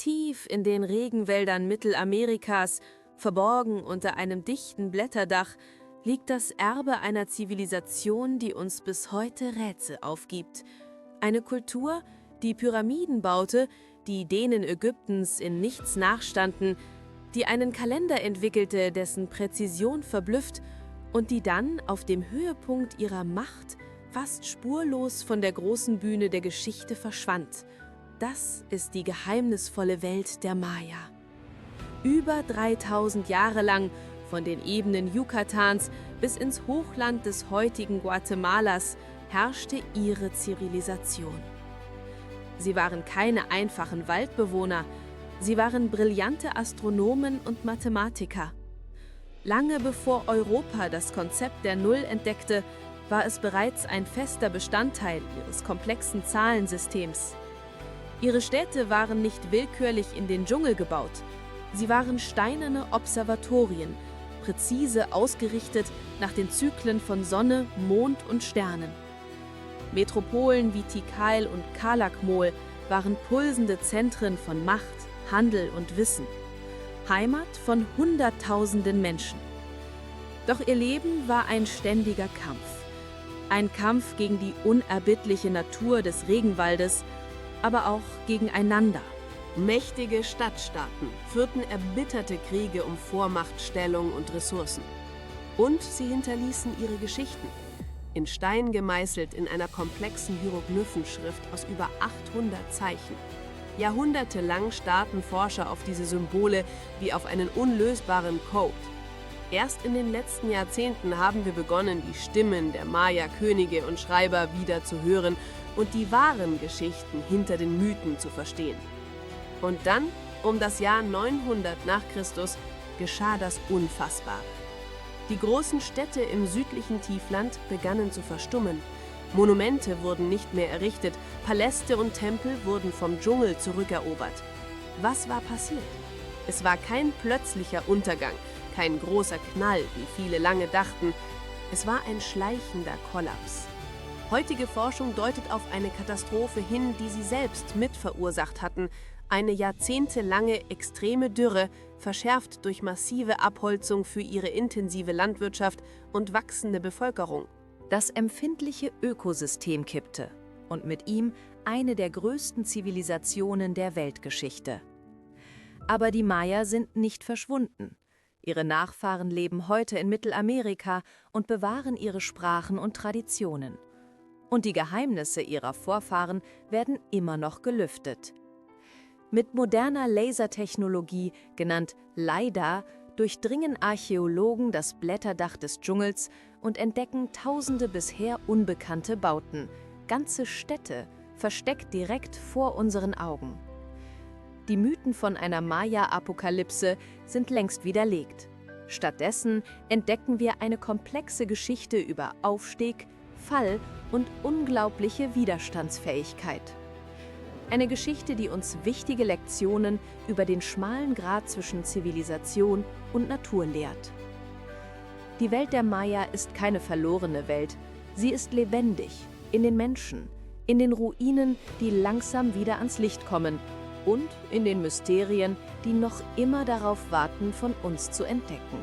Tief in den Regenwäldern Mittelamerikas, verborgen unter einem dichten Blätterdach, liegt das Erbe einer Zivilisation, die uns bis heute Rätsel aufgibt. Eine Kultur, die Pyramiden baute, die denen Ägyptens in nichts nachstanden, die einen Kalender entwickelte, dessen Präzision verblüfft und die dann auf dem Höhepunkt ihrer Macht fast spurlos von der großen Bühne der Geschichte verschwand. Das ist die geheimnisvolle Welt der Maya. Über 3000 Jahre lang, von den Ebenen Yucatans bis ins Hochland des heutigen Guatemalas, herrschte ihre Zivilisation. Sie waren keine einfachen Waldbewohner, sie waren brillante Astronomen und Mathematiker. Lange bevor Europa das Konzept der Null entdeckte, war es bereits ein fester Bestandteil ihres komplexen Zahlensystems. Ihre Städte waren nicht willkürlich in den Dschungel gebaut. Sie waren steinerne Observatorien, präzise ausgerichtet nach den Zyklen von Sonne, Mond und Sternen. Metropolen wie Tikal und Calakmul waren pulsende Zentren von Macht, Handel und Wissen. Heimat von Hunderttausenden Menschen. Doch ihr Leben war ein ständiger Kampf. Ein Kampf gegen die unerbittliche Natur des Regenwaldes, aber auch gegeneinander. Mächtige Stadtstaaten führten erbitterte Kriege um Vormachtstellung und Ressourcen. Und sie hinterließen ihre Geschichten. In Stein gemeißelt in einer komplexen Hieroglyphenschrift aus über 800 Zeichen. Jahrhundertelang starrten Forscher auf diese Symbole wie auf einen unlösbaren Code. Erst in den letzten Jahrzehnten haben wir begonnen, die Stimmen der Maya-Könige und Schreiber wieder zu hören und die wahren Geschichten hinter den Mythen zu verstehen. Und dann, um das Jahr 900 nach Christus, geschah das Unfassbare. Die großen Städte im südlichen Tiefland begannen zu verstummen. Monumente wurden nicht mehr errichtet, Paläste und Tempel wurden vom Dschungel zurückerobert. Was war passiert? Es war kein plötzlicher Untergang, kein großer Knall, wie viele lange dachten. Es war ein schleichender Kollaps. Heutige Forschung deutet auf eine Katastrophe hin, die sie selbst mit verursacht hatten. Eine jahrzehntelange extreme Dürre, verschärft durch massive Abholzung für ihre intensive Landwirtschaft und wachsende Bevölkerung. Das empfindliche Ökosystem kippte und mit ihm eine der größten Zivilisationen der Weltgeschichte. Aber die Maya sind nicht verschwunden. Ihre Nachfahren leben heute in Mittelamerika und bewahren ihre Sprachen und Traditionen. Und die Geheimnisse ihrer Vorfahren werden immer noch gelüftet. Mit moderner Lasertechnologie, genannt LiDAR, durchdringen Archäologen das Blätterdach des Dschungels und entdecken tausende bisher unbekannte Bauten, ganze Städte, versteckt direkt vor unseren Augen. Die Mythen von einer Maya-Apokalypse sind längst widerlegt. Stattdessen entdecken wir eine komplexe Geschichte über Aufstieg, Fall und unglaubliche Widerstandsfähigkeit. Eine Geschichte, die uns wichtige Lektionen über den schmalen Grat zwischen Zivilisation und Natur lehrt. Die Welt der Maya ist keine verlorene Welt. Sie ist lebendig, in den Menschen, in den Ruinen, die langsam wieder ans Licht kommen und in den Mysterien, die noch immer darauf warten, von uns zu entdecken.